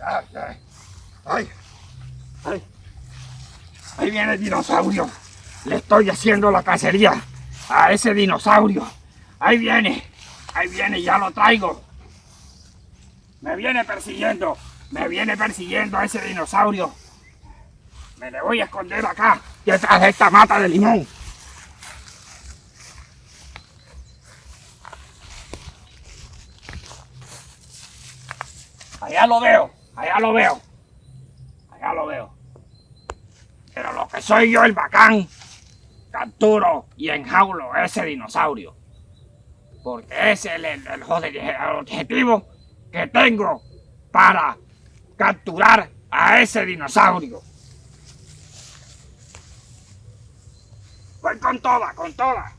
Ay, ay. Ahí viene el dinosaurio. Le estoy haciendo la cacería a ese dinosaurio. Ahí viene, ya lo traigo. Me viene persiguiendo a ese dinosaurio. Me le voy a esconder acá, detrás de esta mata de limón. Allá lo veo. Pero lo que soy yo, el Bacán, capturo y enjaulo a ese dinosaurio. Porque ese es el objetivo que tengo para capturar a ese dinosaurio. Voy con toda.